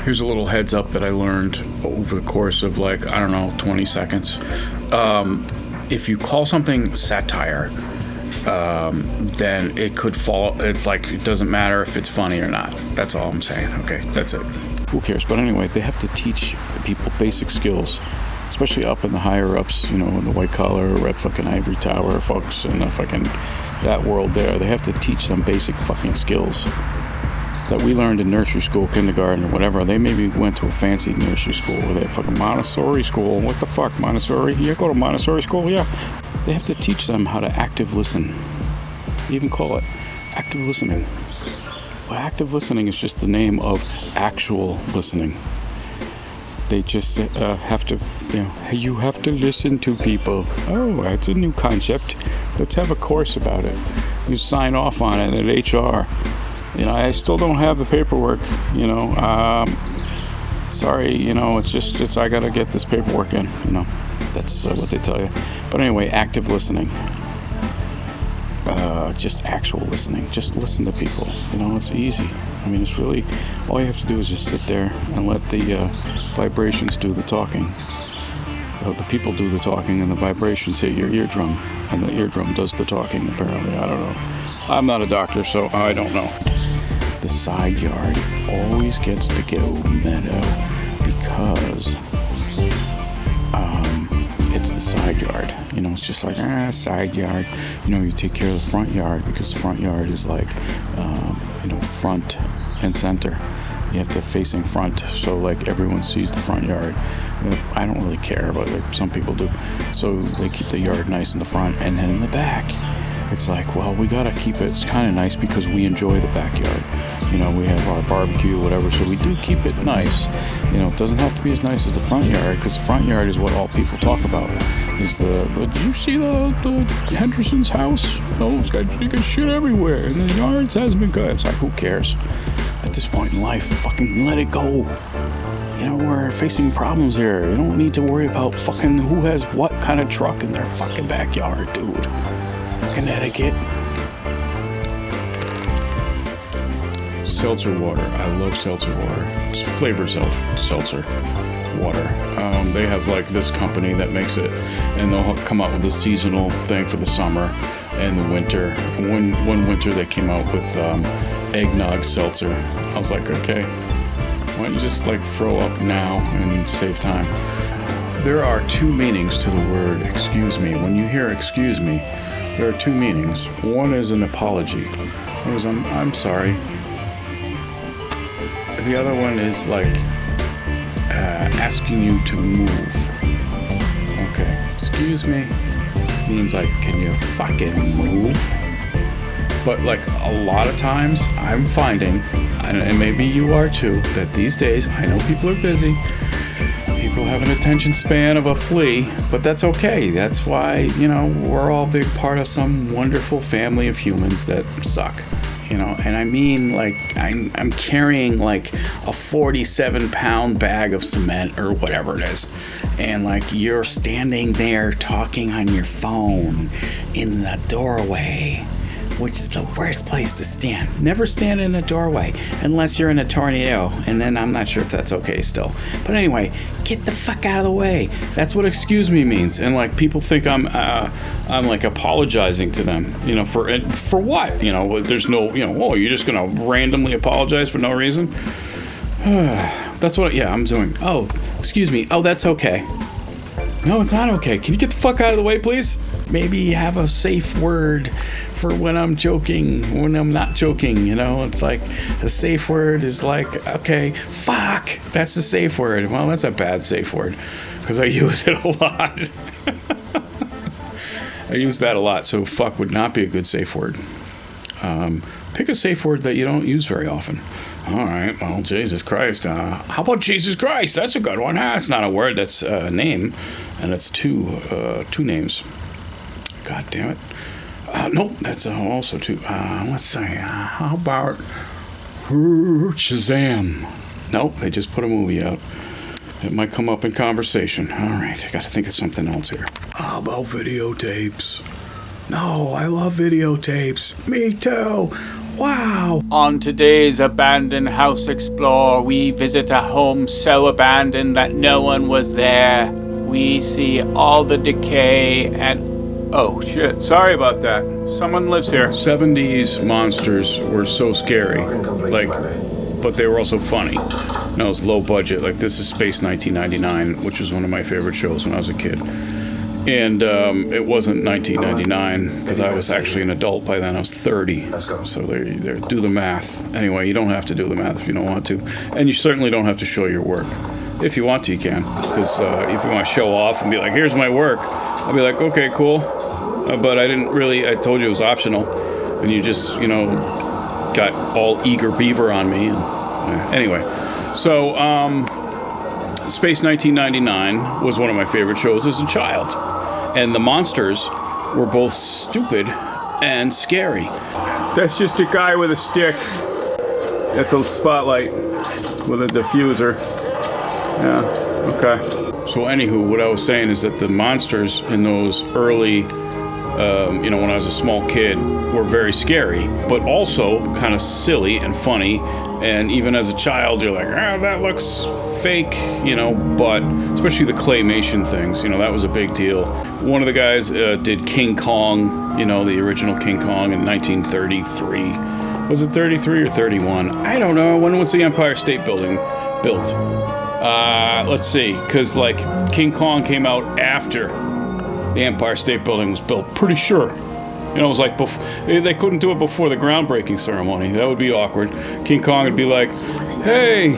Here's a little heads up that I learned over the course of 20 seconds. If you call something satire, then it could fall. It's it doesn't matter if it's funny or not. That's all I'm saying. Okay, that's it. Who cares? But anyway, they have to teach people basic skills, especially up in the higher ups, in the white collar or at fucking ivory tower folks and the fucking that world there. They have to teach them basic fucking skills that we learned in nursery school, kindergarten, or whatever. They maybe went to a fancy nursery school or they had fucking Montessori school. What the fuck, Montessori? You go to Montessori school? Yeah. They have to teach them how to active listen. They even call it active listening. Well, active listening is just the name of actual listening. They just have to, you have to listen to people. Oh, that's a new concept. Let's have a course about it. You sign off on it at HR. I still don't have the paperwork, sorry, it's I gotta get this paperwork in, that's what they tell you. But anyway, active listening, just actual listening, just listen to people, it's easy. It's really, all you have to do is just sit there and let the vibrations do the talking. The people do the talking and the vibrations hit your eardrum, and the eardrum does the talking, apparently. I don't know. I'm not a doctor, so I don't know. The side yard always gets to go meta because it's the side yard. It's just side yard. You take care of the front yard because the front yard is front and center. You have to facing front, so everyone sees the front yard. I don't really care, but some people do. So they keep the yard nice in the front, and then in the back, it's we gotta keep it. It's kind of nice because we enjoy the backyard. We have our barbecue, whatever, so we do keep it nice. It doesn't have to be as nice as the front yard, because the front yard is what all people talk about. Is did you see the Henderson's house? Those guys, they got shit everywhere, and the yards hasn't been good. It's who cares? At this point in life, fucking let it go. We're facing problems here. You don't need to worry about fucking who has what kind of truck in their fucking backyard, dude. Connecticut. Seltzer water. I love seltzer water. It's flavored seltzer water. They have this company that makes it, and they'll come out with a seasonal thing for the summer and the winter. One winter they came out with eggnog seltzer. I was okay, why don't you just throw up now and save time? There are two meanings to the word excuse me. When you hear excuse me, there are two meanings. One is an apology. One is I'm sorry. The other one is asking you to move. Okay, excuse me means can you fucking move? But a lot of times I'm finding, and maybe you are too, that these days, I know people are busy, people have an attention span of a flea, but that's okay. That's why, we're all big part of some wonderful family of humans that suck. And I mean, I'm carrying a 47-pound bag of cement or whatever it is, and you're standing there talking on your phone in the doorway, which is the worst place to stand. Never stand in a doorway unless you're in a tornado, and then I'm not sure if that's okay still. But anyway, get the fuck out of the way. That's what excuse me means. And people think I'm apologizing to them, for what? There's no, oh, you're just gonna randomly apologize for no reason? That's what, I'm doing. Oh, excuse me. Oh, that's okay. No, it's not okay. Can you get the fuck out of the way, please? Maybe have a safe word for when I'm joking, when I'm not joking, It's a safe word is okay, fuck, that's the safe word. Well, that's a bad safe word, because I use it a lot. I use that a lot, so fuck would not be a good safe word. Pick a safe word that you don't use very often. All right, well, Jesus Christ. How about Jesus Christ? That's a good one. It's not a word, that's a name, and it's two names. God damn it. Nope, that's also two. Let's see. How about Shazam? Nope, they just put a movie out. It might come up in conversation. All right, I got to think of something else here. How about videotapes? No, I love videotapes. Me too. Wow! On today's Abandoned House Explorer, we visit a home so abandoned that no one was there. We see all the decay and... Oh shit, sorry about that. Someone lives here. 70s monsters were so scary, like, but they were also funny. No, it was low budget. Like, this is Space 1999, which was one of my favorite shows when I was a kid. And it wasn't 1999 because I was actually an adult by then. I was 30. So there, do the math. Anyway, you don't have to do the math if you don't want to, and you certainly don't have to show your work. If you want to, you can. Because if you want to show off and be like, "Here's my work," I'll be like, "Okay, cool," but I didn't really. I told you it was optional, and you just, got all eager beaver on me. And, anyway, so Space 1999 was one of my favorite shows as a child. And the monsters were both stupid and scary. That's just a guy with a stick. That's a spotlight with a diffuser. Yeah, okay. So anywho, what I was saying is that the monsters in those early, when I was a small kid, were very scary, but also kind of silly and funny. And even as a child, you're like, that looks fake, but especially the claymation things, that was a big deal. One of the guys did King Kong, the original King Kong in 1933. Was it 33 or 31? I don't know. When was the Empire State Building built? Let's see, because King Kong came out after the Empire State Building was built, pretty sure. It was like, they couldn't do it before the groundbreaking ceremony. That would be awkward. King Kong would be like, "Hey,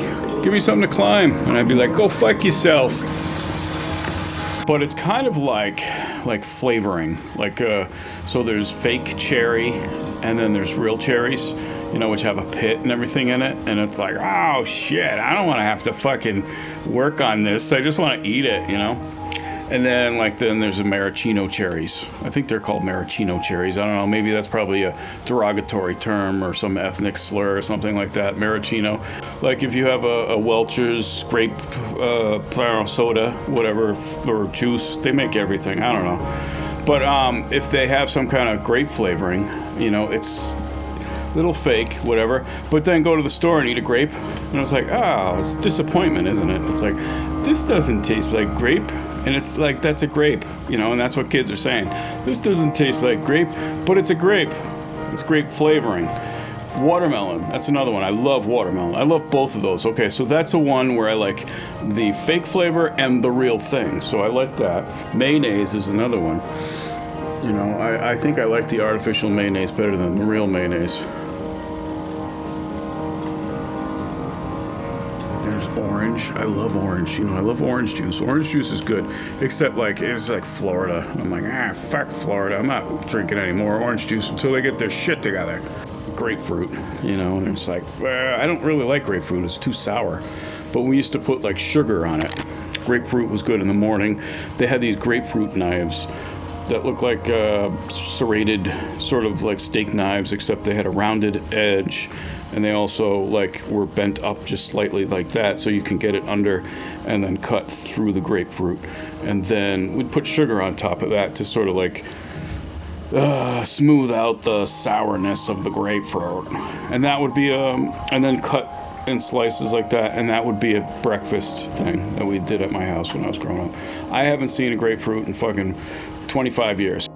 give me something to climb." And I'd be like, "Go fuck yourself." But it's kind of like flavoring. So there's fake cherry, and then there's real cherries, which have a pit and everything in it. And it's like, oh shit, I don't want to have to fucking work on this. I just want to eat it, And then there's the maraschino cherries. I think they're called maraschino cherries. I don't know. Maybe that's probably a derogatory term or some ethnic slur or something like that. Maraschino. Like if you have a Welch's grape soda, whatever, or juice, they make everything. I don't know. But if they have some kind of grape flavoring, it's a little fake, whatever. But then go to the store and eat a grape, and it's like, it's disappointment, isn't it? It's like, this doesn't taste like grape. And it's like, that's a grape, and that's what kids are saying. This doesn't taste like grape, but it's a grape. It's grape flavoring. Watermelon, that's another one. I love watermelon. I love both of those. Okay, so that's a one where I like the fake flavor and the real thing. So I like that. Mayonnaise is another one. I think I like the artificial mayonnaise better than the real mayonnaise. There's orange. I love orange. I love orange juice. Orange juice is good, except it's like Florida. I'm like, fuck Florida. I'm not drinking any more orange juice until they get their shit together. Grapefruit, and it's like, I don't really like grapefruit. It's too sour. But we used to put sugar on it. Grapefruit was good in the morning. They had these grapefruit knives that looked like serrated, sort of like steak knives, except they had a rounded edge. And they also were bent up just slightly like that, so you can get it under and then cut through the grapefruit. And then we'd put sugar on top of that to sort of smooth out the sourness of the grapefruit. And that would be and then cut in slices like that, and that would be a breakfast thing that we did at my house when I was growing up. I haven't seen a grapefruit in fucking 25 years.